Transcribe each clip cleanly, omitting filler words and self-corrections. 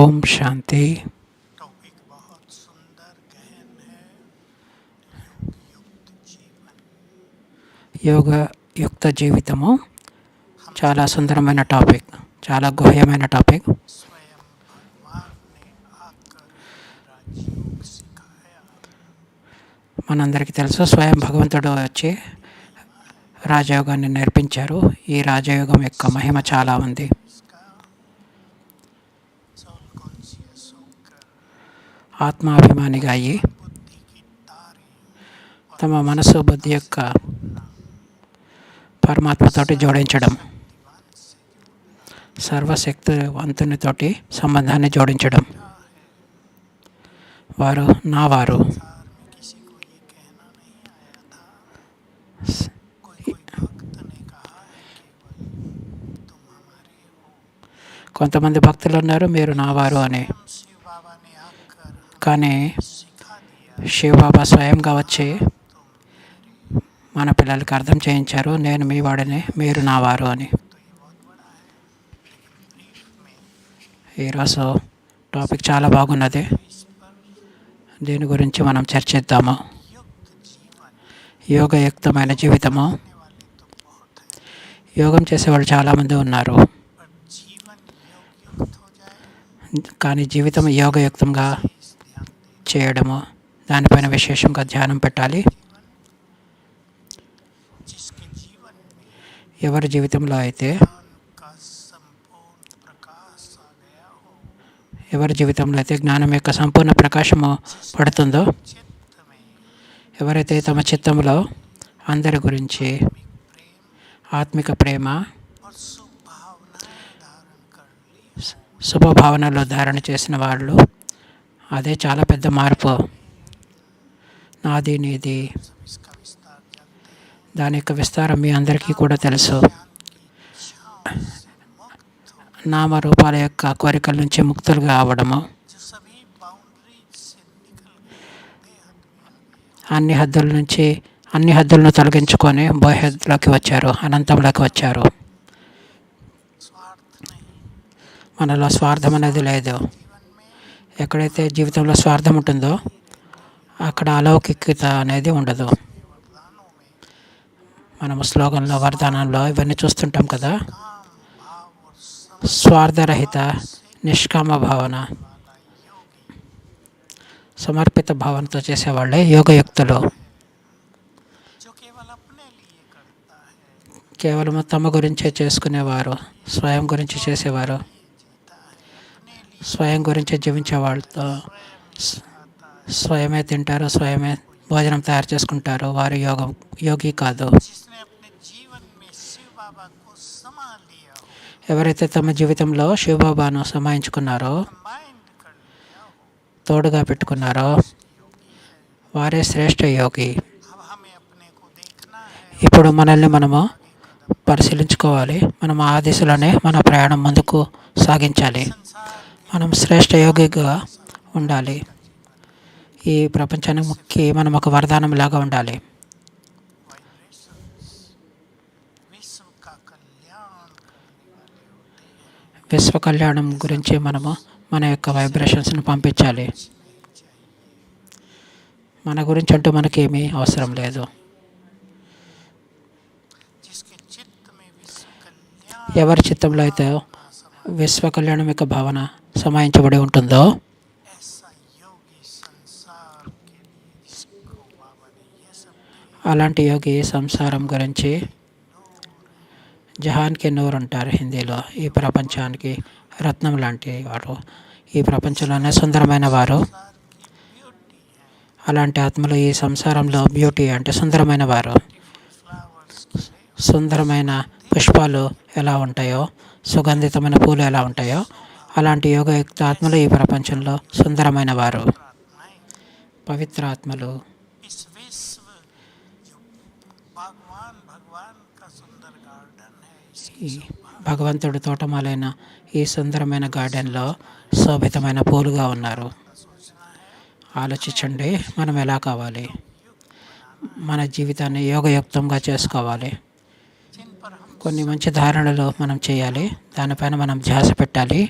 Om Shanti. Topic बहुत सुंदर गहन है। योग युक्त जीवन। యోగ యుక్త జీవితము हम చాలా सब సుందరమైన టాపిక్, చాలా గుహ్యమైన టాపిక్. स्वयं भगवान ने आकर राजयोग सिखाया। మనందరికీ తెలుసు, స్వయం భగవంతుడు వచ్చి రాజయోగాన్ని నేర్పించారు. ఈ రాజయోగం యొక్క మహిమ చాలా ఉంది. इसका सोल कॉन्शियस होकर ఆత్మాభిమానిగా అయ్యి बुद्धि की तारें और తమ మనసు బుద్ధి యొక్క పరమాత్మతోటి జోడించడం, दीवान से సర్వశక్తివంతునితోటి సంబంధాన్ని జోడించడం. क्या है। వారు నా వారు. संसार में किसी को ये कहना नहीं आया था। कोई भक्त ने कहा है केवल तुम हमारे हो। కొంతమంది భక్తులు ఉన్నారు, మీరు నా వారు అని. स्वयं शिव बाबा ने आकर కానీ सिखा दिया శివబాబా స్వయంగా వచ్చి तुम मेरे। మన పిల్లలకి అర్థం చేయించారు, నేను మీ వాడిని, మీరు నా వారు అని. तो ये बहुत बड़ा है, लेकिन ब्रीफ में ఈరోజు టాపిక్ చాలా బాగున్నది. इस पर దీని గురించి మనం చర్చిద్దాము. युक्त जीवन యోగయుక్తమైన జీవితము. करने वाले तो बहुत हैं, యోగం చేసేవాళ్ళు చాలామంది ఉన్నారు, पर जीवन योग युक्त हो जाए కానీ జీవితం యోగయుక్తంగా इस ध्यान दे। చేయడము, దానిపైన విశేషంగా ధ్యానం పెట్టాలి. जिसके जीवन में ఎవరి జీవితంలో అయితే, ज्ञान का संपूर्ण प्रकाश आ गया हो, ఎవరి జీవితంలో అయితే జ్ఞానం యొక్క సంపూర్ణ ప్రకాశము పడుతుందో, चित्त में ఎవరైతే తమ చిత్తంలో అందరి గురించి प्रेम ఆత్మిక ప్రేమ, और शुभ भावनाएं धारण कर ली, శుభభావనలో ధారణ చేసిన వాళ్ళు, అదే చాలా పెద్ద మార్పు. నాది నీది, सब इसका विस्तार जानते हैं। దాని యొక్క విస్తారం మీ అందరికీ కూడా తెలుసు. ज्ञान की इच्छाओं से मुक्त हो, నామరూపాల యొక్క కోరికల నుంచి ముక్తులుగా అవ్వడము, जो सभी बाउंड्रीज से निकल गए, बेहद में आ गए। అన్ని హద్దుల నుంచి అన్ని హద్దులను తొలగించుకొని బోహెద్లోకి వచ్చారు, అనంతంలోకి వచ్చారు. स्वार्थ नहीं। మనలో స్వార్థం అనేది లేదు. जीवन में ఎక్కడైతే జీవితంలో స్వార్థం ఉంటుందో అక్కడ అలౌకికత అనేది ఉండదు. वरदानों में మనము శ్లోకంలో, వరదానంలో ఇవన్నీ చూస్తుంటాం కదా. काम भाव और समझ స్వార్థరహిత నిష్కామ భావన, वाला योगी సమర్పిత భావనతో చేసేవాళ్ళే యోగయుక్తులు. जो केवल अपने लिए करता है, కేవలం తమ గురించే చేసుకునేవారు, స్వయం గురించి చేసేవారు, जीता है अपने लिए, స్వయం గురించి జీవించే వాళ్ళతో खाता है। స్వయమే తింటారు, స్వయమే భోజనం తయారు చేసుకుంటారు. వారు యోగి కాదు. जिसने अपने जीवन में शिव बाबा को समा लिया हो, ఎవరైతే తమ జీవితంలో శివబాబాను సమాయించుకున్నారో, कंबाइंड कर लिया हो, తోడుగా పెట్టుకున్నారో, योगी है। వారే శ్రేష్ఠ యోగి. अब हमें अपने को देखना है, ఇప్పుడు మనల్ని మనము పరిశీలించుకోవాలి. మనం ఆ దిశలోనే మన ప్రయాణం ముందుకు సాగించాలి. संसार మనం శ్రేష్ఠ యోగిగా ఉండాలి. ఈ ప్రపంచానికి మనం ఒక వరదానంలాగా ఉండాలి. वाइब्रेशंस विश्व का कल्याण करने वाले होते हैं। విశ్వ కళ్యాణం గురించి మనము మన యొక్క వైబ్రేషన్స్ను పంపించాలి. कुछ नहीं चाहिए, మన గురించి అంటూ మనకేమీ అవసరం లేదు. जिसके चित्त में विश्व कल्याण ఎవరి చిత్తంలో అయితే విశ్వ కళ్యాణం యొక్క భావన సమాయించబడి ఉంటుందో, ऐसा योगी संसार के लिए, जिसको बाबा ने ये सब दिए, అలాంటి యోగి సంసారం గురించి జహాన్కి నూర్ అంటారు హిందీలో. ఈ ప్రపంచానికి రత్నం లాంటి వారు, ఈ ప్రపంచంలోనే సుందరమైన వారు. संसार की ब्यूटी है। అలాంటి ఆత్మలు ఈ సంసారంలో బ్యూటీ అంటే సుందరమైన వారు. फ्लावर्स के लिए సుందరమైన పుష్పాలు ఎలా ఉంటాయో, సుగంధితమైన పూలు ఎలా ఉంటాయో, అలాంటి యోగయుక్త ఆత్మలు ఈ ప్రపంచంలో సుందరమైన వారు, आत्माएं పవిత్ర ఆత్మలు. इस विश्व जो भगवान का सुंदर गार्डन है, इसकी ఈ భగవంతుడి తోటమాలైన ఈ సుందరమైన గార్డెన్లో శోభితమైన పూలుగా ఉన్నారు. सोचना है ఆలోచించండి, మనం ఎలా కావాలి, మన జీవితాన్ని యోగయుక్తంగా చేసుకోవాలి. जिन पर हम కొన్ని మంచి ధారణలు మనం చేయాలి, దానిపైన మనం ధ్యాస పెట్టాలి.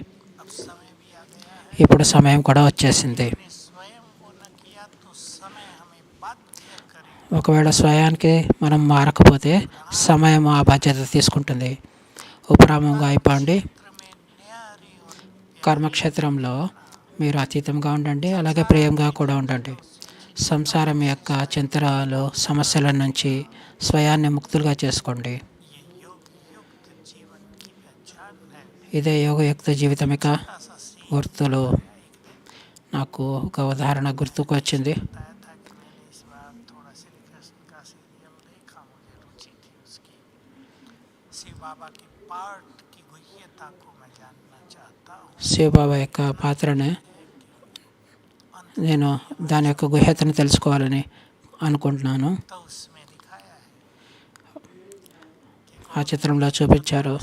अब समय भी आ गया है। ఇప్పుడు సమయం కూడా వచ్చేసింది. ने स्वयं को न किया तो समय हमें बाध्य करे ఒకవేళ స్వయానికి మనం మారకపోతే సమయం ఆ బాధ్యత తీసుకుంటుంది. ఉపరామంగా అయిపోండి. क्षेत्र में न्यारी और కర్మక్షేత్రంలో మీరు అతీతంగా ఉండండి, అలాగే ప్రియంగా కూడా ఉండండి. సంసారం యొక్క చింతనలు సమస్యల నుంచి స్వయాన్ని ముక్తులుగా చేసుకోండి. ये योग युक्त जीवन की पहचान है। ఇదే యోగయుక్త జీవితం యొక్క ऐसा सीख గుర్తులు. నాకు ఒక ఉదాహరణ గుర్తుకు వచ్చింది. बताया था कि मैंने इस बार थोड़ा श्री कृष्ण का सीरियल देखा, मुझे रुचि थी उसकी। शिव बाबा की पार्ट की गुह्यता को मैं जानना चाहता हूँ। శివబాబా యొక్క పాత్రని నేను దాని యొక్క గుహ్యతను తెలుసుకోవాలని అనుకుంటున్నాను. तो उसमें दिखाया है ఆ చిత్రంలో చూపించారు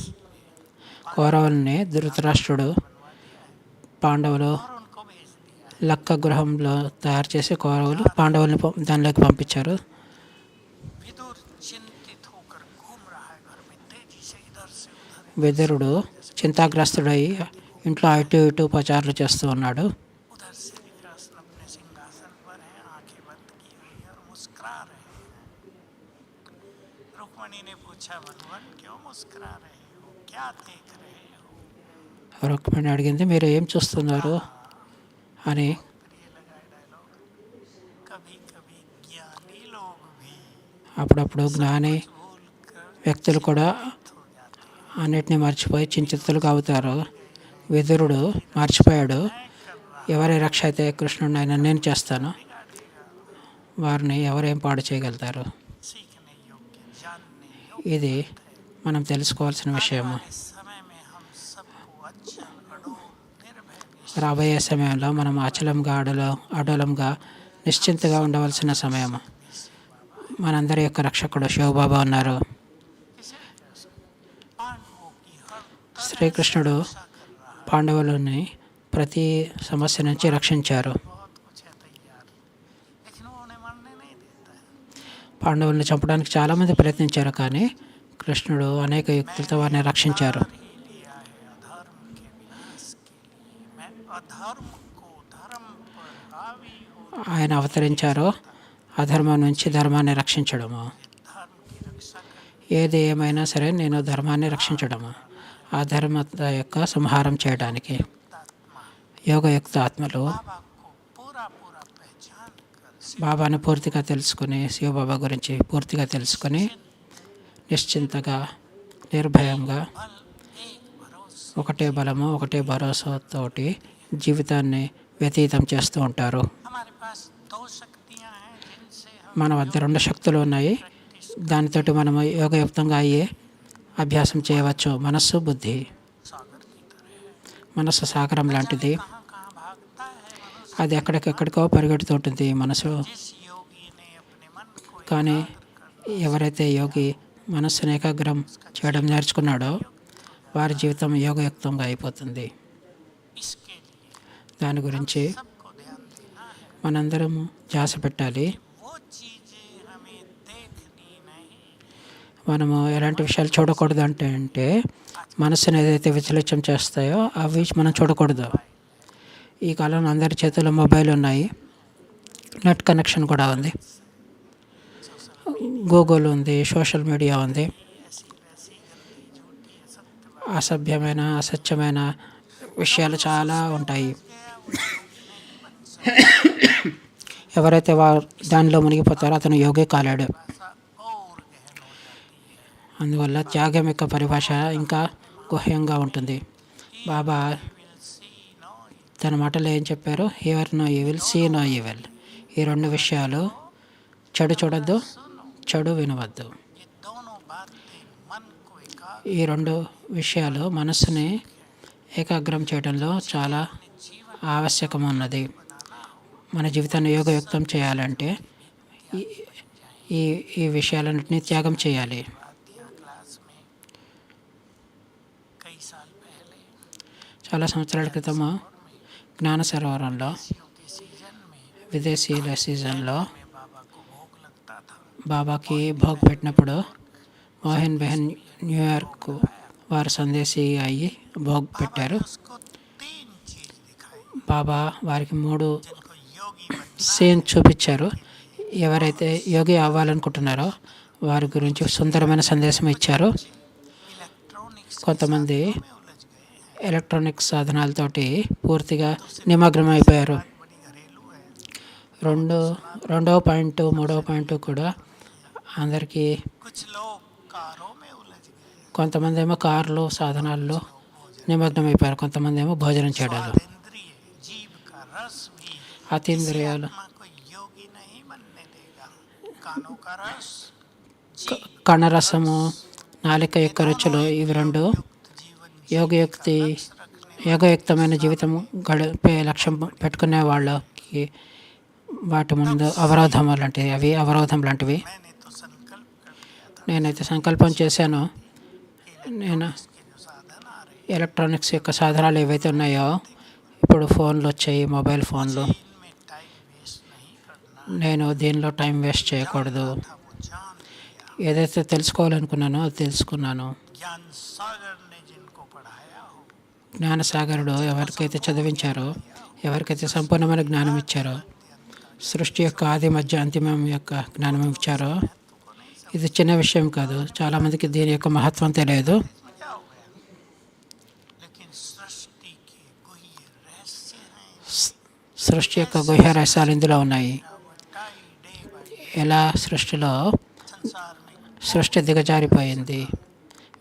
కౌరవుల్ని ధృతరాష్ట్రుడు పాండవులు और उनको भेज दिया है। లక్క గృహంలో తయారు చేసి కౌరవులు పాండవుల్ని దానిలోకి పంపించారు. विदुर चिंतित होकर घूम रहा है घर में, तेजी से इधर से उधर। విదురుడు చింతాగ్రస్తుడై ఇంట్లో అటు ఇటు పచారులు చేస్తూ ఉన్నాడు. उधर श्री कृष्ण अपने सिंहासन पर हैं, आंखें बंद की हुई है और मुस्कुरा रहे हैं। रुक्मणी ने पूछा, भगवान क्यों मुस्कुरा रहे हो, क्या देख रहे हो? రుక్మిణి అడిగింది, మీరు ఏం చూస్తున్నారు అని. प्रिय लगा डायलॉग। कभी कभी ज्ञानी लोग भी అప్పుడప్పుడు జ్ఞాని भूल कर వ్యక్తులు కూడా हो जाते हैं। అన్నిటినీ మర్చిపోయి చింతితులుగా అవుతారు. విదురుడు మర్చిపోయాడు, ఎవరి రక్ష అయితే కృష్ణుడిని అయినా నేను చేస్తాను, వారిని ఎవరేం పాడు చేయగలుగుతారు. सीखने योग्य, जानने योग्य ఇది మనం తెలుసుకోవాల్సిన విషయము. इस समय में हम सबको अचल अडोल निर्भय రాబోయే సమయంలో మనం అచలంగా అడోలంగా నిశ్చింతగా ఉండవలసిన సమయం. మనందరి యొక్క రక్షకుడు శివబాబా ఉన్నారు. पांडवों की हर శ్రీకృష్ణుడు పాండవులని ప్రతి సమస్య నుంచి రక్షించారు. बहुत कुछ है तैयार, लेकिन वो उन्हें मरने नहीं देता है। పాండవుల్ని చంపడానికి చాలామంది ప్రయత్నించారు, కానీ కృష్ణుడు అనేక యుక్తులతో వారిని రక్షించారు. ही लिया है अधर्म के विनाश के लिए। मैं अधर्म को धर्म पर हावी हो ఆయన అవతరించారు అధర్మం నుంచి ధర్మాన్ని రక్షించడము. धर्म की रक्षा कर ఏది ఏమైనా సరే నేను ధర్మాన్ని రక్షించడము, అధర్మత యొక్క సంహారం చేయడానికి. యోగయుక్త ఆత్మలు बाबा को पूरा पूरा पहचान कर బాబాను పూర్తిగా తెలుసుకుని, శివబాబా గురించి పూర్తిగా తెలుసుకుని నిశ్చింతగా నిర్భయంగా बल एक भरोसा ఒకటే బలము ఒకటే భరోసాతోటి జీవితాన్ని వ్యతీతం చేస్తూ ఉంటారు. हमारे पास दो शक्तियां हैं जिनसे हम మన వద్ద రెండు శక్తులు ఉన్నాయి, దానితోటి మనము యోగయుక్తంగా అయ్యే అభ్యాసం చేయవచ్చు. మనస్సు, బుద్ధి. सागर की तरह है। మనస్సు సాగరం లాంటిది, कहाँ कहाँ भागता है मनुष्य। అది ఎక్కడికెక్కడికో పరిగెడుతుంటుంది మనసు. जिस योगी ने अपने मन को కానీ ఎవరైతే యోగి మనస్సును ఏకాగ్రం చేయడం నేర్చుకున్నాడో వారి జీవితం యోగయుక్తంగా అయిపోతుంది. इसके लिए దాని గురించి सबको ध्यान देना है। మనందరం ధ్యాస పెట్టాలి. वो चीजें हमें देखनी नहीं, మనము ఎలాంటి విషయాలు చూడకూడదు అంటే మనస్సును ఏదైతే విచలితం చేస్తాయో అవి మనం చూడకూడదు. ఈ కాలంలో అందరి చేతుల్లో మొబైల్ ఉన్నాయి, నెట్ కనెక్షన్ కూడా ఉంది, గూగుల్ ఉంది, సోషల్ మీడియా ఉంది. ऐसी वैसी गंदी झूठी असत्य అసభ్యమైన అసత్యమైన విషయాలు చాలా ఉంటాయి. ఎవరైతే దానిలో మునిగిపోతారో అతను యోగి కాలేడు. भाषा और गहन हो जाती है। అందువల్ల త్యాగం యొక్క పరిభాష ఇంకా గుహ్యంగా ఉంటుంది. బాబా Will see no evil. తన మాటలో ఏం చెప్పారు? Hear no evil, see no evil. ఈ రెండు విషయాలు, చెడు చూడొద్దు, చెడు వినవద్దు. ये दोनों बातें मन को एकाग्र ఈ రెండు విషయాలు మనస్సుని ఏకాగ్రం చేయడంలో చాలా ఆవశ్యకం ఉన్నది. మన జీవితాన్ని యోగయుక్తం చేయాలంటే ఈ ఈ ఈ విషయాలన్నింటినీ త్యాగం చేయాలి. वाद्या क्लास में कई साल पहले చాలా సంవత్సరాల క్రితం జ్ఞాన సరోవరంలో योग के सीजन में విదేశీయుల సీజన్లో में बाबा को भोग लगता था। బాబాకి భోగ్ పెట్టినప్పుడు మోహన్ బెహన్ న్యూయార్క్ వారు సందేశీ అయ్యి భోగ్ పెట్టారు. उसको तीन चीज दिखाई। బాబా వారికి 3 जिनको योगी बनना సీన్ చూపించారు. ఎవరైతే యోగి అవ్వాలనుకుంటున్నారో వారి గురించి సుందరమైన సందేశం ఇచ్చారు. इलेक्ट्रॉनिक्स के కొంతమంది साधनों में उलझ गए हैं। ఎలక్ట్రానిక్ సాధనాలతోటి పూర్తిగా నిమగ్నం అయిపోయారు. बात बड़ी घरेलू है। రెండవ పాయింట్, మూడవ పాయింట్ కూడా అందరికీ. कुछ लोग कारों में उलझ गए, కొంతమంది ఏమో కార్లు సాధనాల్లో నిమగ్నం అయిపోయారు, కొంతమంది ఏమో భోజనం చేయడాలు. इंद्रिय जीव का रस भी అతీంద్రియాలు, आत्मा को योगी नहीं बनने देगा। कानों का रस కణరసము, నాలిక యొక్క రుచులు, ఇవి రెండు जीवन యోగయుక్తి యోగయుక్తమైన జీవితం గడిపే లక్ష్యం పెట్టుకునే వాళ్ళకి వాటి ముందు అవరోధం లాంటివి, అవి అవరోధం లాంటివి. मैंने तो संकल्प कर लिया था నేనైతే సంకల్పం చేశాను, నేను कि जो साधन आ रहे ఎలక్ట్రానిక్స్ యొక్క సాధనాలు ఏవైతే ఉన్నాయో, ఇప్పుడు ఫోన్లు వచ్చాయి, మొబైల్ ఫోన్లు, हैं इनमें टाइम वेस्ट नहीं करना నేను దీనిలో టైం వేస్ట్ చేయకూడదు. था। वो जान लिया। ఏదైతే తెలుసుకోవాలనుకున్నానో అది తెలుసుకున్నాను. ज्ञान सागर ने जिनको पढ़ाया हो, జ్ఞానసాగరుడు ఎవరికైతే చదివించారో, ఎవరికైతే సంపూర్ణమైన జ్ఞానం ఇచ్చారో, సృష్టి యొక్క ఆది మధ్య అంతిమం యొక్క జ్ఞానం ఇచ్చారో, ఇది చిన్న విషయం కాదు. చాలామందికి దీని యొక్క మహత్వం తెలియదు. मजा हो गया। लेकिन सृष्टि के गुह्य रहस्य हैं। సృష్టి యొక్క గుహ్య రహస్యాలు ఇందులో ఉన్నాయి. वटाई डे बाय ఎలా సృష్టిలో संसार में సృష్టి దిగజారిపోయింది,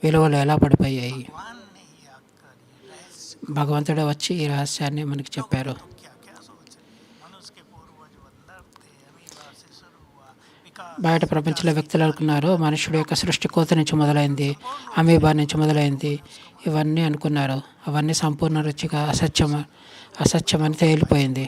విలువలు ఎలా పడిపోయాయి. भगवान ने ही आकर ये रहस्य భగవంతుడే వచ్చి ఈ రహస్యాన్ని మనకి చెప్పారు. क्या क्या सोच रहे हैं। मनुष्य के पूर्वज बंदर थे, अमीबा से शुरू हुआ विकास। బయట ప్రపంచంలో వ్యక్తులు అనుకున్నారు మనుషుడు యొక్క సృష్టి కోత నుంచి మొదలైంది, అమీబా నుంచి మొదలైంది, ఇవన్నీ అనుకున్నారు. అవన్నీ సంపూర్ణ రుచిగా అసత్యమని తేలిపోయింది.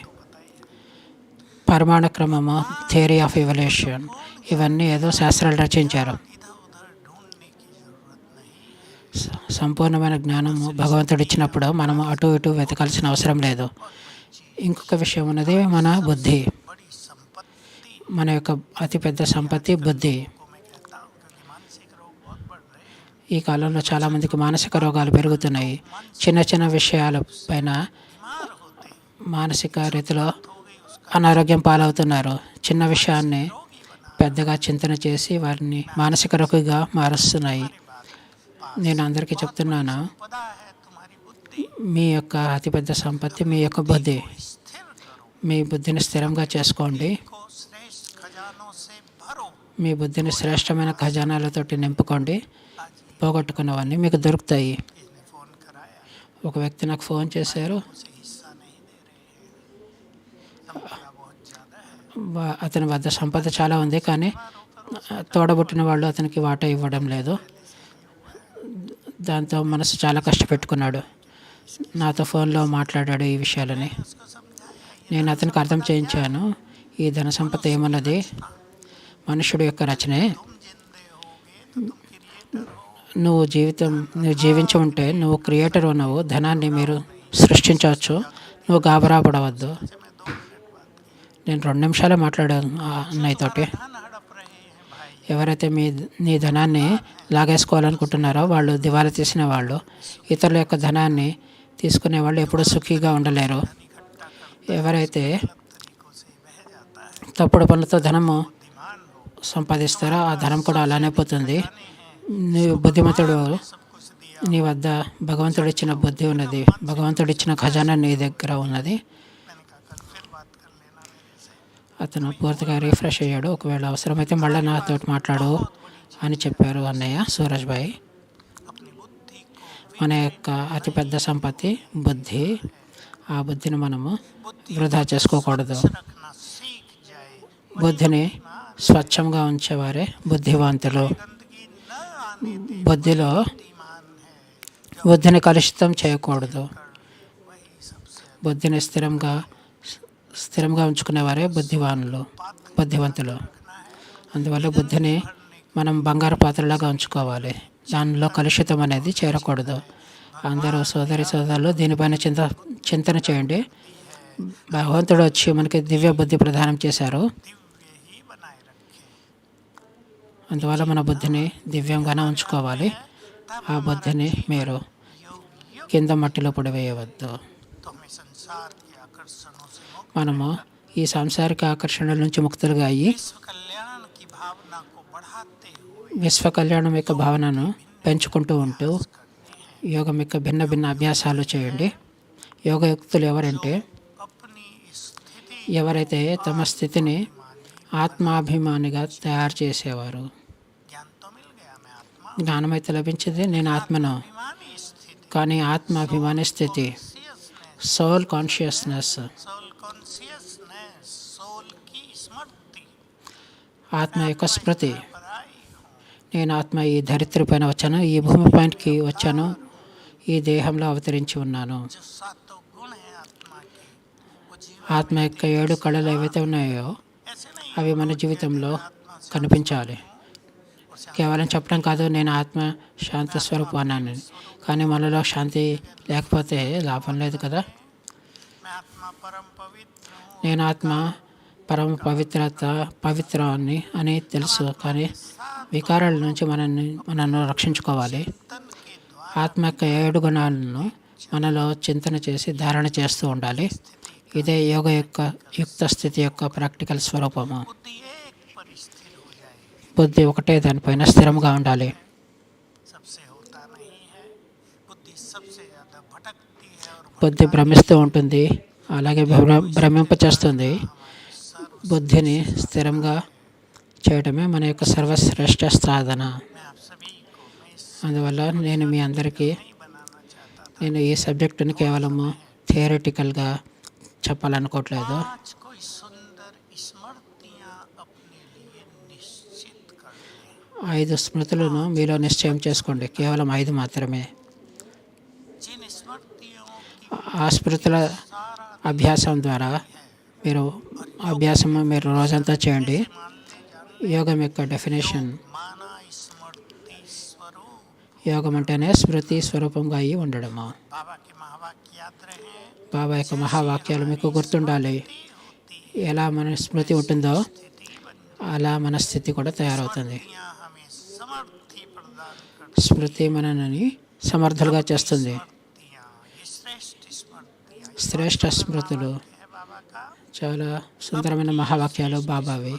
పరిమాణ క్రమము, థియరీ ఆఫ్ ఎవల్యూషన్, ఇవన్నీ ఏదో శాస్త్రాలు రచించారు. इधर उधर ढूंढने की जरूरत नहीं। సంపూర్ణమైన జ్ఞానము భగవంతుడు ఇచ్చినప్పుడు మనము అటు ఇటు వెతకాల్సిన అవసరం లేదు. ఇంకొక విషయం ఉన్నది మన బుద్ధి. बड़ी संपत्ति మన యొక్క అతిపెద్ద సంపత్తి బుద్ధి. को मैं कहता हूँ, क्योंकि मानसिक रोग बहुत बढ़ रहे हैं। ఈ కాలంలో చాలామందికి మానసిక రోగాలు పెరుగుతున్నాయి. చిన్న చిన్న విషయాల పైన बीमार होते हैं, మానసిక రీతిలో हो गई उसका అనారోగ్యం పాలవుతున్నారు. చిన్న విషయాన్ని रोगी बना। పెద్దగా చింతన చేసి వారిని మానసిక రోగిగా మారుస్తున్నాయి. నేను అందరికీ చెప్తున్నాను, पदा है तुम्हारी बुद्धि మీ యొక్క అతిపెద్ద సంపత్తి మీ యొక్క బుద్ధి. स्थिर करो, మీ బుద్ధిని స్థిరంగా చేసుకోండి. को श्रेष्ठ खजानों से भरो। మీ బుద్ధిని శ్రేష్టమైన ఖజానాలతోటి నింపుకోండి. आज పోగొట్టుకున్నవన్నీ మీకు దొరుకుతాయి. इसने फोन कराया, ఒక వ్యక్తి నాకు ఫోన్ చేశారు. उसे हिस्सा नहीं दे रहे हैं। संपदा बहुत ज्यादा है। అతని వద్ద సంపద చాలా ఉంది, కానీ తోడబుట్టిన వాళ్ళు అతనికి వాటా ఇవ్వడం లేదు. దాంతో మనసు చాలా కష్టపెట్టుకున్నాడు. నాతో ఫోన్లో మాట్లాడాడు ఈ విషయాలని. उसको समझाया, నేను అతనికి అర్థం చేయించాను, ఈ ధన సంపద ఏమన్నది మనుషుడు యొక్క రచనే. तुम जिंदे होगे तो तुम क्रिएटर हो। నువ్వు జీవించి ఉంటే నువ్వు క్రియేటర్ ఉన్నావు. ధనాన్ని మీరు సృష్టించవచ్చు. నువ్వు గాబరా పడవద్దు. से मैं 2 मिनट बात की। నేను 2 నిమిషాలే మాట్లాడాను ఆ అన్నయ్యతోటి. धन हड़प रहे हैं भाई, ఎవరైతే నీ ధనాన్ని లాగేసుకోవాలనుకుంటున్నారో వాళ్ళు దివాలా తీసిన వాళ్ళు. ఇతరుల యొక్క ధనాన్ని తీసుకునే వాళ్ళు ఎప్పుడూ సుఖీగా ఉండలేరు. इकट्ठा कर ఎవరైతే तरीकों से बह जाता है। తప్పుడు పనులతో ధనము बुद्धिमान हो, సంపాదిస్తారో ఆ ధనం కూడా అలానే పోతుంది. నీవు బుద్ధిమంతుడు, सब कुछ दिया। నీ వద్ద భగవంతుడు ఇచ్చిన బుద్ధి ఉన్నది, భగవంతుడు ఇచ్చిన ఖజానా నీ దగ్గర ఉన్నది. मैंने कहा कल फिर बात कर लेना मेरे से। అతను పూర్తిగా రిఫ్రెష్ అయ్యాడు. ఒకవేళ అవసరమైతే మళ్ళీ నాతో మాట్లాడు అని చెప్పారు అన్నయ్య సూరజ్ భాయ్. अपनी बुद्धि को మన యొక్క అతిపెద్ద సంపత్తి బుద్ధి. ఆ బుద్ధిని మనము వృధా చేసుకోకూడదు. रखना सीख जाए, బుద్ధిని స్వచ్ఛంగా ఉంచేవారే బుద్ధివంతులు. गंदगी न आने दे, బుద్ధిలో बुद्धिमान है। బుద్ధిని కలుషితం చేయకూడదు. वही सबसे బుద్ధిని స్థిరంగా ఉంచుకునేవారే బుద్ధివంతులు. అందువల్ల బుద్ధిని మనం బంగారు పాత్రలాగా ఉంచుకోవాలి. దానిలో కలుషితం అనేది చేరకూడదు. అందరూ సోదరులు దీనిపైన చింతన చేయండి. భగవంతుడు వచ్చి మనకి దివ్య బుద్ధి ప్రదానం చేశారు. दिव्य ही बनाए रखे। అందువల్ల మన బుద్ధిని దివ్యంగానే ఉంచుకోవాలి. ఆ బుద్ధిని మీరు योगियों కింద మట్టిలో పడివేయవద్దు. तो हमें संसार की आकर्षणों से मुक्त, మనము ఈ సాంసారిక ఆకర్షణల నుంచి ముక్తులుగా అయ్యి विश्व कल्याण की भावना को बढ़ाते हुए విశ్వ కళ్యాణం యొక్క భావనను పెంచుకుంటూ ఉంటూ करने हैं। యోగం యొక్క భిన్న భిన్న అభ్యాసాలు చేయండి. యోగయుక్తులు ఎవరంటే अपनी स्थिति ఎవరైతే తమ స్థితిని ఆత్మాభిమానిగా తయారు చేసేవారు. ज्ञान तो मिल गया, मैं आत्मा జ్ఞానమైతే లభించింది, నేను ఆత్మను. अभिमानी स्थिति, కానీ ఆత్మాభిమాని స్థితి, consciousness, soul consciousness, soul consciousness, soul की स्मृति, ఆత్మ యొక్క స్మృతి. पर आई हूँ, నేను ఆత్మ ఈ ధరిత్రి పైన వచ్చాను, ఈ భూమిపైకి వచ్చాను, ఈ దేహంలో అవతరించి ఉన్నాను. जो सातों गुण है आत्मा के, वो जीवन ఆత్మ యొక్క 7 కళలు ఏవైతే ఉన్నాయో ऐसे नहीं అవి మన జీవితంలో కనిపించాలి. కేవలం చెప్పడం కాదు, నేను ఆత్మ శాంతి స్వరూపాన్ని. కానీ మనలో శాంతి లేకపోతే లాభం లేదు కదా. मैं आत्मा परम पवित्र हूँ, నేను ఆత్మ పరమ పవిత్రాన్ని అని తెలుసు. కానీ వికారాల నుంచి మనను రక్షించుకోవాలి. तन के द्वारा ఆత్మ యొక్క 7 గుణాలను మనలో చింతన చేసి ధారణ చేస్తూ ఉండాలి. ఇదే యోగ యొక్క యుక్త స్థితి యొక్క ప్రాక్టికల్ స్వరూపము. बुद्धि एक पर स्थिर हो जाए, బుద్ధి ఒకటే దానిపైన స్థిరంగా ఉండాలి. सबसे होता नहीं है, बुद्धि सबसे ज्यादा भटकती है और బుద్ధి భ్రమిస్తూ ఉంటుంది, అలాగే భ్రమింపచేస్తుంది. బుద్ధిని స్థిరంగా చేయడమే మన యొక్క సర్వశ్రేష్ఠ సాధన. मैं आप सभी को मैं इस అందువల్ల నేను మీ అందరికీ नहीं बनाना चाहता था। నేను ఈ సబ్జెక్టుని కేవలము థియరిటికల్గా చెప్పాలనుకోవట్లేదు. आज कोई सुंदर स्मृतियाँ अपने लिए निश्चित कर लें, 5 స్మృతులను మీలో నిశ్చయం చేసుకోండి, కేవలం 5 మాత్రమే. जिन स्मृतियों की ఆ స్మృతుల सारा అభ్యాసం ద్వారా మీరు మీరు రోజంతా చేయండి. मान ले जाने యోగం యొక్క డెఫినేషన్, माना स्मृति स्वरूप, యోగం అంటేనే స్మృతి స్వరూపంగా అయి ఉండడము. बाबा के महावाक्य याद रहे, బాబా యొక్క మహావాక్యాలు మీకు గుర్తుండాలి. होती ఎలా మన స్మృతి ఉంటుందో स्थिति बन, అలా మన స్థితి కూడా తయారవుతుంది. यहाँ हमें समर्थी प्रदान कर, స్మృతి మనని సమర్థులుగా చేస్తుంది. स्मृतियाँ ये श्रेष्ठ स्मृतियाँ శ్రేష్ఠ స్మృతులు है बाबा का, చాలా సుందరమైన మహావాక్యాలు బాబావి.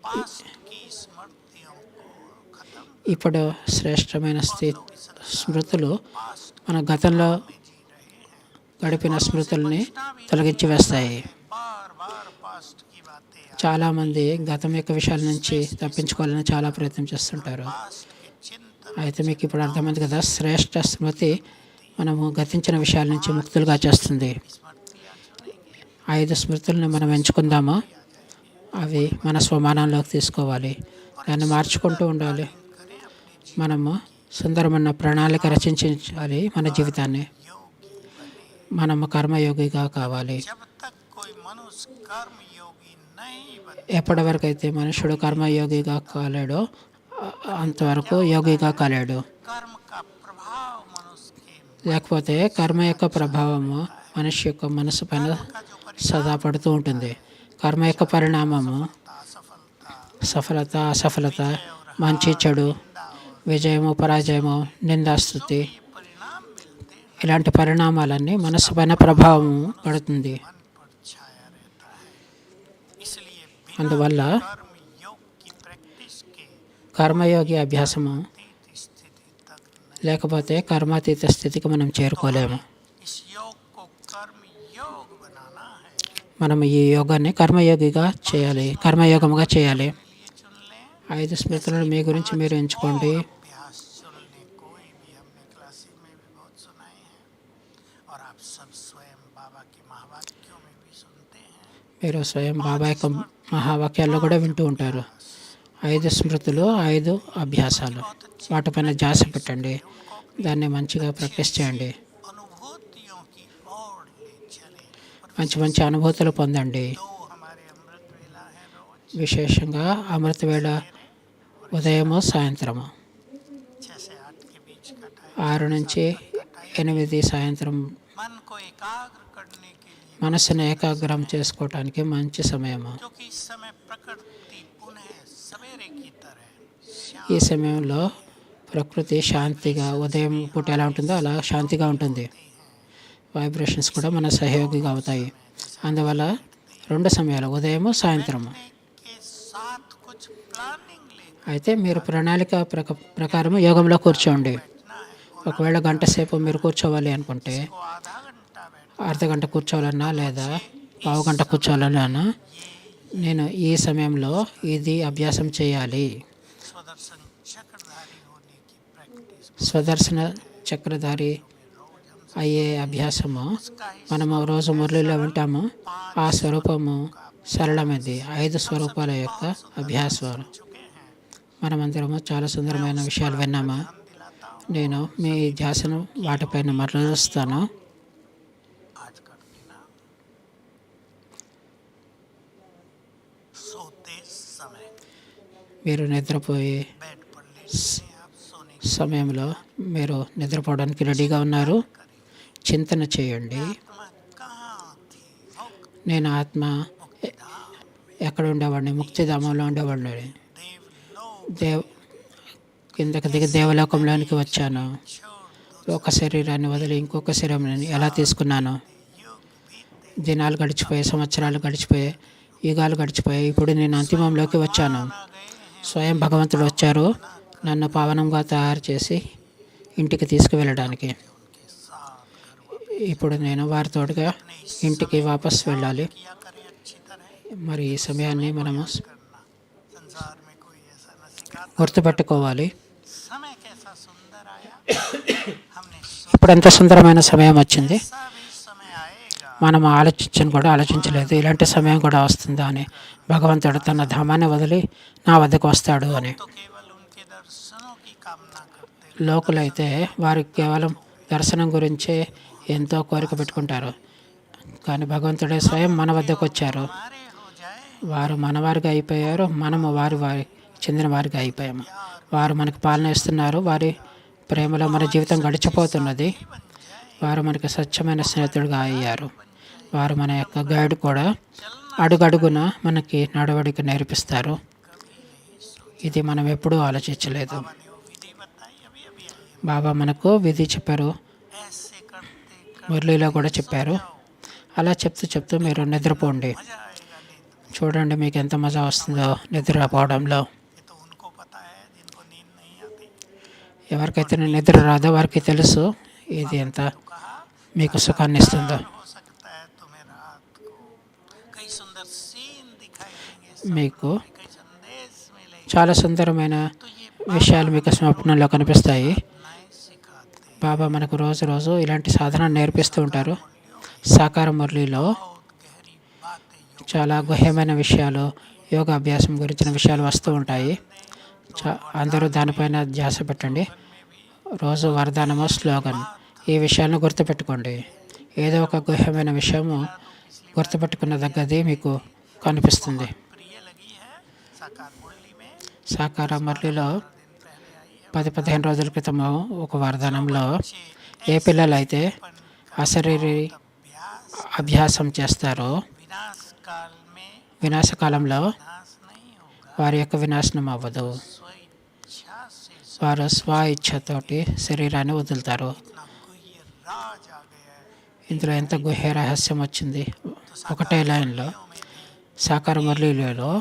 पास्ट की स्मृतियों को खत्म, ఇప్పుడు శ్రేష్టమైన స్మృతులు మన గతంలో గడిపిన స్మృతుల్ని తొలగించి వేస్తాయి. बार बार पास्ट की बातें, చాలామంది గతం యొక్క విషయాల నుంచి తప్పించుకోవాలని చాలా ప్రయత్నం చేస్తుంటారు. पास्ट के चिंतन, అయితే మీకు ఇప్పుడు అర్థమైంది కదా, శ్రేష్ఠ స్మృతి మనము గతించిన విషయాల నుంచి ముక్తులుగా చేస్తుంది. स्मृतियाँ चुनेंगे, 5 స్మృతుల్ని మనం ఎంచుకుందాము. అవి మన స్వమానంలోకి తీసుకోవాలి, దాన్ని మార్చుకుంటూ ఉండాలి. करें अपने మనము సుందరమైన ప్రణాళిక రచించాలి మన జీవితాన్ని. योगी बने। మనము కర్మయోగిగా కావాలి. जब तक कोई मनुष्य कर्म योगी नहीं बने, ఎప్పటి వరకు అయితే మనుషుడు కర్మయోగిగా కాలేడో అంతవరకు యోగిగా కాలేడు. कर्म का प्रभाव मनुष्य के లేకపోతే కర్మ యొక్క ప్రభావము మనిషి యొక్క మనసు పైన का जो సదా పడుతూ ఉంటుంది. కర్మ యొక్క పరిణామము असफलता, సఫలత, అసఫలత, మంచి చెడు, విజయము, పరాజయము, నిందాస్తుతి, परिणाम मिलते हैं, ఇలాంటి పరిణామాలన్నీ మనసు పైన ప్రభావం పడుతుంది. मन पर छाया रहता है। इसलिए बिना అందువల్ల कर्म योग की प्रैक्टिस के కర్మయోగి అభ్యాసము अतीत स्थिति तक नहीं, లేకపోతే కర్మాతీత స్థితికి మనం చేరుకోలేము. इस योग को कर्म योग बनाना है। మనం ఈ యోగాన్ని కర్మయోగిగా చేయాలి, కర్మయోగముగా చేయాలి. लिए चुन लें, 5 స్మృతులను మీ గురించి మీరు ఎంచుకోండి. अभ्यास चुन लें, कोई भी हमने क्लासिक में भी बहुत सुनाए हैं और आप सब स्वयं बाबा के महावाक्यों में भी सुनते हैं। మీరు స్వయం బాబా యొక్క మహావాక్యాల్లో కూడా వింటూ ఉంటారు. 5 స్మృతులు, 5 అభ్యాసాలు, వాటిపైన ధ్యాస పెట్టండి, దాన్ని మంచిగా ప్రాక్టీస్ చేయండి. अनुभूतियों की ओर ले चले। మంచి మంచి అనుభూతులు పొందండి. दो हमारे अमृत वेला है रोज విశేషంగా అమృత వేళ ఉదయము, సాయంత్రము 6 से 8 के बीच का टाइम, 6 నుంచి 8 సాయంత్రం मन को एकाग्र करने के लिए, మనసును ఏకాగ్రం చేసుకోవటానికి మంచి సమయము. क्योंकि इस समय प्रकृति पुनः सवेरे की तरह ఈ సమయంలో ప్రకృతి శాంతిగా, ఉదయం పూట ఎలా ఉంటుందో అలా శాంతిగా ఉంటుంది. వైబ్రేషన్స్ కూడా మన సహయోగిగా అవుతాయి. అందువల్ల 2 సమయాలు ఉదయము సాయంత్రము. के साथ कुछ प्लानिंग लेकर అయితే మీరు ప్రణాళిక ప్రకారం యోగంలో కూర్చోండి. बैठना है। ఒకవేళ గంట సేపు మీరు కూర్చోవాలి అనుకుంటే को आधा घंटा बैठ అర్ధగంట కూర్చోవాలన్నా లేదా పావు గంట కూర్చోవాలన్నా నేను ఈ సమయంలో ఇది అభ్యాసం చేయాలి. सुदर्शन चक्रधारी होने की प्रैक्टिस స్వదర్శన చక్రధారి అయ్యే అభ్యాసము మనము రోజు మురళిలో వింటాము. ఆ స్వరూపము సరళమైనది. 5 స్వరూపాల యొక్క అభ్యాసం. चुके हैं। మనమందరము చాలా సుందరమైన విషయాలు విన్నాము. हम दिलाता हूँ నేను మీ ధ్యాసను వాటిపైన మరలుస్తాను. आज कर देना। सोते समय మీరు నిద్రపోయే बेड पर लेटते हैं आप सोने సమయంలో మీరు నిద్రపోవడానికి రెడీగా ఉన్నారు. చింతన చేయండి. आत्मा कहाँ थी? मुक्त నేను ఆత్మ ఎక్కడ ఉండేవాడిని? ముక్తిధామంలో ఉండేవాడిని. देवलोक దేవ్ కిందకి దిగి దేవలోకంలోనికి వచ్చాను. छोड़ ఒక శరీరాన్ని వదిలి ఇంకొక శరీరాన్ని ఎలా తీసుకున్నాను? युग बीते దినాలు గడిచిపోయాయి, సంవత్సరాలు గడిచిపోయాయి, యుగాలు గడిచిపోయాయి. ఇప్పుడు నేను అంతిమంలోకి వచ్చాను. गए हैं స్వయం భగవంతుడు వచ్చారు నన్ను పావనంగా తయారు చేసి ఇంటికి తీసుకువెళ్ళడానికి. उनके साथ ఇప్పుడు నేను వారితోడుగా ఇంటికి వాపస్ వెళ్ళాలి. किया करें अच्छी तरह మరి ఈ సమయాన్ని మనము करना। संसार में कोई ऐसा न सिखाता। గుర్తుపెట్టుకోవాలి. समय कैसा सुंदर आया। हमने ఇప్పుడు ఎంత సుందరమైన సమయం వచ్చింది. सोचा भी समय आएगा మనం ఆలోచించని కూడా ఆలోచించలేదు ఇలాంటి సమయం కూడా వస్తుందా అని. భగవంతుడు తన ధామాన్ని వదిలి నా వద్దకు వస్తాడు అని. तो केवल उनके दर्शनों की कामना करते లోకులైతే వారు కేవలం దర్శనం గురించే ఎంతో కోరిక పెట్టుకుంటారు. కానీ భగవంతుడే స్వయం మన వద్దకు వచ్చారు. हमारे हो जाए వారు మనవారిగా అయిపోయారు, మనము వారి చెందిన వారిగా అయిపోయాము. వారు మనకు పాలన ఇస్తున్నారు. వారి ప్రేమలో మన జీవితం గడిచిపోతున్నది. వారు మనకి స్వచ్ఛమైన స్నేహితుడిగా అయ్యారు. వారు మన యొక్క గైడ్ కూడా. అడుగడుగున మనకి నడవడిక నేర్పిస్తారు. ఇది మనం ఎప్పుడూ ఆలోచించలేదు. ने वो विधि बताई अभी अभी आई బాబా మనకు విధి చెప్పారు, है। ऐसे करते మురళిలో కూడా చెప్పారు. అలా చెప్తూ చెప్తూ మీరు నిద్రపోండి. मजा आएगा नींद में। చూడండి మీకు ఎంత మజా వస్తుందో నిద్రపోవడంలో. ये तो उनको पता है जिनको नींद नहीं आती। ఎవరికైతే నిద్ర రాదో వారికి తెలుసు ఇది ఎంత तो कहा మీకు సుఖాన్ని ఇస్తుందో. हो सकता है तुम्हें रात को कई सुंदर सीन दिखाई देंगे, మీకు कई संदेश मिलेंगे। చాలా సుందరమైన तो ये విషయాలు మీకు స్వప్నంలో కనిపిస్తాయి. नए सिखाते బాబా మనకు రోజు రోజు ఇలాంటి సాధన నేర్పిస్తూ ఉంటారు. సాకార మురళిలో बहुत गहरी बातें చాలా గుహ్యమైన విషయాలు, యోగా అభ్యాసం గురించిన విషయాలు వస్తూ ఉంటాయి. అందరూ దానిపైన ధ్యాస పెట్టండి. రోజు వరదానము స్లోగన్ ఈ విషయాలను గుర్తుపెట్టుకోండి. ఏదో ఒక గుహ్యమైన విషయము గుర్తుపెట్టుకున్న దగ్గరది మీకు కనిపిస్తుంది. प्रिय लगी है। साकार मुरली में సాకార మురళిలో 10-15 రోజుల క్రితము ఒక వరదానంలో ఏ పిల్లలైతే అశరీరి అభ్యాసం చేస్తారో विनाश काल में వినాశకాలంలో नाश नहीं होगा। వారి యొక్క వినాశనం అవ్వదు. स्वेच्छा से వారు స్వ ఇచ్ఛతోటి శరీరాన్ని వదులుతారు. इतना गुह्य राज आ गया है। ఇందులో ఎంత గుహ్య రహస్యం వచ్చింది. ఒకటే లైన్లో సాకార మురళిలో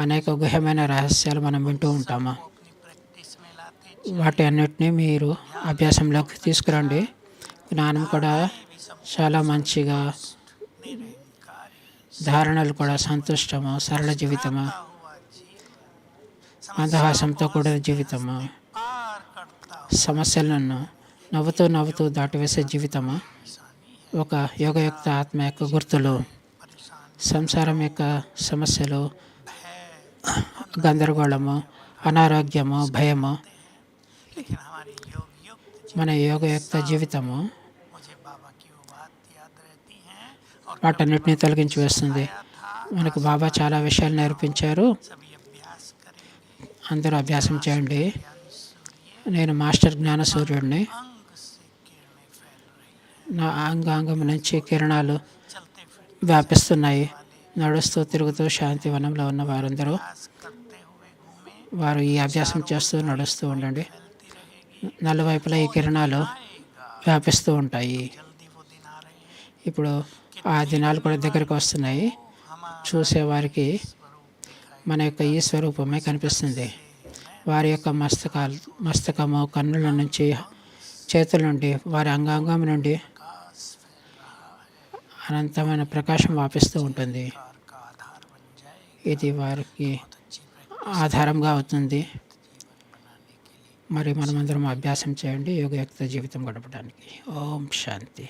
అనేక గుహ్యమైన రహస్యాలు మనం వింటూ ఉంటాము. अपनी प्रैक्टिस में लाते వాటి అన్నిటినీ మీరు అభ్యాసంలోకి తీసుకురండి. జ్ఞానం కూడా చాలా మంచిగా, ధారణలు కూడా సంతుష్టము, సరళ జీవితము, हुआ जीवन మందహాసంతో కూడిన జీవితము, पार करता సమస్యలను నవ్వుతూ నవ్వుతూ దాటివేసే జీవితము, ఒక యోగయుక్త ఆత్మ యొక్క గుర్తులు, సంసారం యొక్క సమస్యలు, గందరగోళము, అనారోగ్యము, భయము, लेकिन हमारी योग युक्त మన యోగయుక్త జీవితము मुझे बाबा की वो बात याद रहती हैं और వాటన్నిటిని తొలగించి వేస్తుంది. था మనకు బాబా చాలా విషయాలు నేర్పించారు. सभी अभ्यास करेंगे। అందరూ అభ్యాసం చేయండి. నేను మాస్టర్ జ్ఞాన సూర్యుడిని. अंग से किरणें फैल रही నా అంగాంగం నుంచి కిరణాలు चलते फिरते వ్యాపిస్తున్నాయి. నడుస్తూ తిరుగుతూ శాంతివనంలో ఉన్న వారందరూ अभ्यास करते हुए घूमे వారు ఈ అభ్యాసం చేస్తూ నడుస్తూ ఉండండి. నలువైపులా ఈ కిరణాలు వ్యాపిస్తూ ఉంటాయి. जल्दी वो दिन ఇప్పుడు ఆ దినాలు కూడా దగ్గరకు వస్తున్నాయి. हमारा చూసేవారికి स्वरूप दिखाई మన యొక్క ఈ స్వరూపమే కనిపిస్తుంది. వారి యొక్క మస్తకము, కన్నుల నుంచి, చేతుల నుండి, వారి అంగాంగం నుండి प्रकाश फैल रहा है, అనంతమైన ప్రకాశం వ్యాపిస్తూ ఉంటుంది. कार का आधार बन जाएगा। ఇది వారికి बहुत अच्छी प्रैक्टिस ఆధారంగా అవుతుంది. जीवन बनाने के लिए। మరి మనమందరం అభ్యాసం చేయండి యోగయుక్త జీవితం గడపడానికి. ఓం శాంతి.